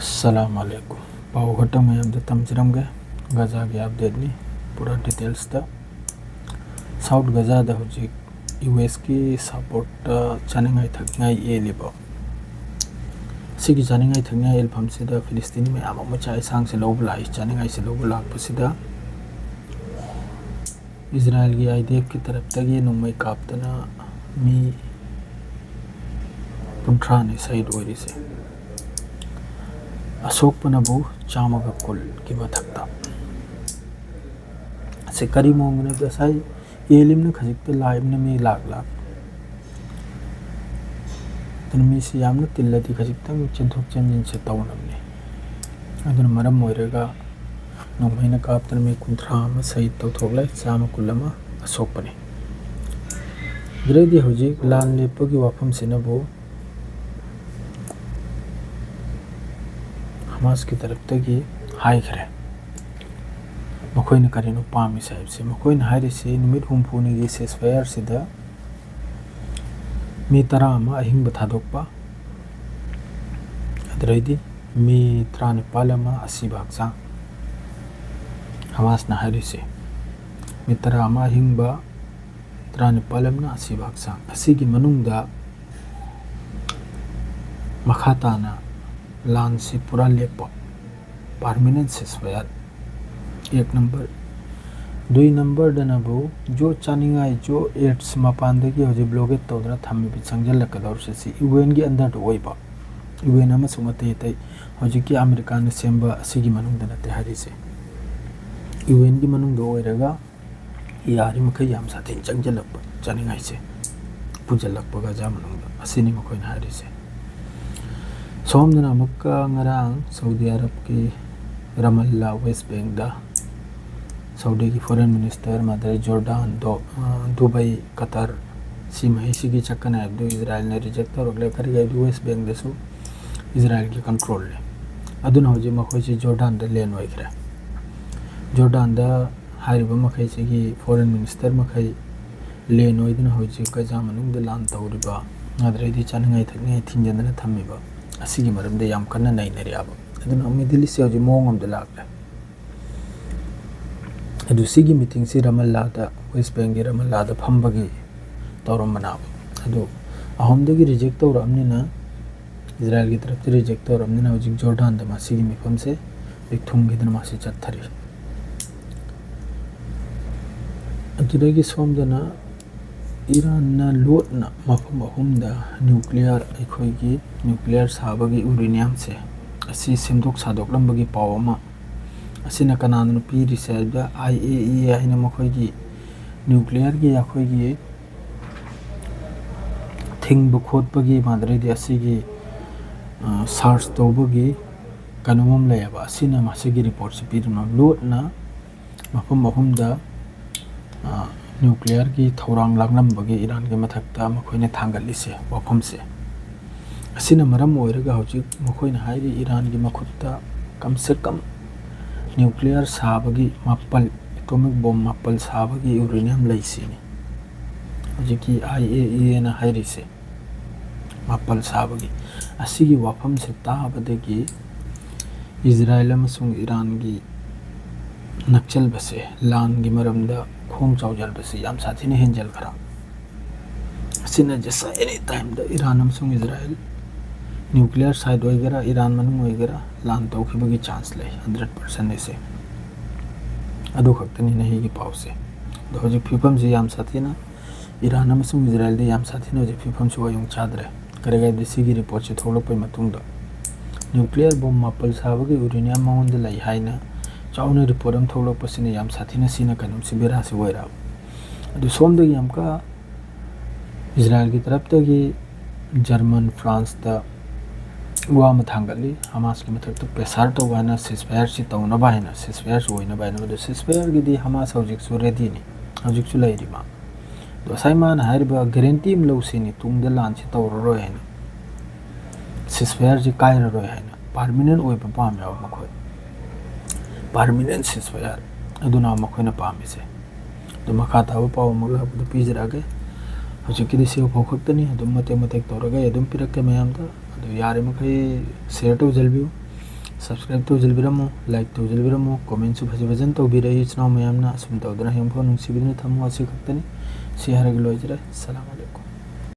अस्सलामुअलैकुम पाव घटम में तमजरमगे गजा की अपडेट नहीं पूरा डिटेल्स दा साउथ गजा दा हुजी यूएस की सपोर्ट चानिंगाई थकनाई एलिबो सिगी चानिंगाई थकनाई एलफम सिदा फिलिस्तीनी में आमा मचाई सांग से लोब लाई चानिंगाई से लोब लाग पसिदा इजराइल की आईडीएफ की तरफ तक ये नुमई कापतना मी पुंट्रा ने सही डोरी से अशोक पनबु चामग कुल की मथकता से करी मोंगने गसाई एलिम ने खजिक पे लाइव ने मी लाग लाग तनमी से यामने तिल्लती खजिक तंग चिंतुक चंजिन से ताउनमने अदुन मरम मोइरेगा नोमहिना कापतन में कुंथरा में सही तो थोगला चाम कुलमा अशोक पने ग्रेदी हुजी लान लेपगी वाफम से नबो हमास की तरफ तक ये हाई खरे मखोइन करेनो पामी साहिब से मखोइन हाई से निमित हुमफूनी की सेसफायर सिदा मी तरामा अहिंग बथादोकपा अदरैदी मी त्राने पालमा असी भागसा हमास ना हाई से मी तरामा अहिंग बा त्राने पालमना असी भागसा असी की मनुंगदा मखाताना लान से पूरा लेपो परमानेंट सेसफायर एक नंबर दुई नंबर दनबो जो चानिंगाई जो एड्स मपानदगी होजे ब्लॉगेट तौदरा थम्मी बि संजलकदौर से यूएन की अंदर ओइबा यूएन अमा सुमते तै होजे की अमेरिका ने सेंबा असिगी मनुंग दनते हारी से यूएन की मनुंग दो ओइरगा यारी मखै याम साथे संजलक चानिंगाई से पुजलक बगा जा मनुंग असिनी मखोइन हारी से सोमदना मुक्का ngarang सऊदी अरब की रमल्ला वेस्ट बैंक दा सऊदी की फॉरेन मिनिस्टर मदर जॉर्डन दुबई कतर सिमही सिगी चक्कन है दो इजराइल ने रिजेक्ट और अगले करी वेस्ट बैंक देसो इजराइल की कंट्रोल ले अदुन होजे मखोइ से जॉर्डन दा लेन ओइखरा जॉर्डन दा हारिबा मखै से की फॉरेन मिनिस्टर मखै लेन ओइदन होजे गजा मनुंग दा लान तौरिबा अदरेदी चानंगाई थकने थिंजनना थम्मिबा असिगी मरमदे याम कन्ना नै नरियाबा अदुन मिडिल ईस्ट होजे मोंग अमदा लागला अदु सिगी मीटिंग से रमल्ला दा वेस्ट बैंक की रमल्ला दा फंबगी तौरम बनाब अदु अहमदगी रिजेक्ट तौरमनिना इजराइल की तरफ से रिजेक्ट तौरमनिना होजे जॉर्डन दा मासिगी मिफम से एक थुंगी दन मासी चत्थरी अदुदगी सोमदना ईरान ना लोटना मफम अहुमदा न्यूक्लियर अखोइगी न्यूक्लियर साबगी यूरेनियम से असी सेमदोक सादोकलंबगी पाव अमा असिना कनानन पीरी सेदा आईएईए हाइना मखोइगी न्यूक्लियर की अखोइगी थिंग बखोतपगी मादरेदी असिगी सर्च तौबगी कनमम लेबा असिना मासिगी रिपोर्ट से पीरना लोटना मफम अहुमदा न्यूक्लियर की थौरांग लागलंबगी ईरान के मथकता मखोइने थांगलिसे वफम से असिना मरम ओइरगा हौजिक मखोइने हाइरी ईरान की मखुत्ता कम से कम न्यूक्लियर साबगी मप्पल एटॉमिक बॉम्ब मप्पल साबगी यूरेनियम लैसिनी हौजिकी आईएईए ना हाइरी से मप्पल साबगी असिगी वफम से ताबदगी इजराइल अमसुंग ईरान की नक्चल बसे लान की मरमदा खोंग चाउजल बसे याम साथीने हेंजल खरा सिना जैसा एनी टाइम द ईरान अमसुंग इजराइल न्यूक्लियर साइड वगैरह ईरान मनुंग वगैरह लान तौखिबगी चांस ले 100% से अदु खक्तनी नहीं की पाव से दोजे फिफम से याम साथीना ईरान अमसुंग इजराइल दे याम साथीने होजे फिफम से वयुंग चादरे करेगा दिसी की रिपोर्ट से थोड़पै मतुंग द न्यूक्लियर बॉम्ब मप्पल साबगी यूरेनियम माउंड लै हाइना चाउने रिपोर्ट हम थोड़ा पसीने याम साथीना सीना कनुम से बेरा से वैरा अदु सोमदगी हमका इजराइल की तरफ तक जर्मन फ्रांस दा वा मथांगली हमास के मथक तो प्रेसार तो वाना सिसफायर से तौना बायना सिसफायर से वइना बायना दो सिसफायर की दी हमास हौजिक सु रेडी नि हौजिक सु लैरिमा दो साइमान हाइरबा गारंटी म लौसिनी तुंग द लान से तौरो हैन सिसफायर जे कायरा रो हैन परमानेंट ओइबा पाम याव मखोइ परमानेंट सिसफायर अदुना मखोइना पामिसे दो मखाताव पाव मगला बु पिजरागे हौजिकी से फौखक्तनी अदुम मते मते तौरगा अदुम पिरक्के मयामदा अदु यारे मखै शेयर तौजलबियु सब्सक्राइब तौजलबिरमो लाइक तौजलबिरमो कमेंट फज फजन तौबिरई इचनाव मयामना असुम तौदना हेमफो नुंसिबिदुना थमो असे खक्तनी सि हारग लोइजरा सलाम अलैकुम।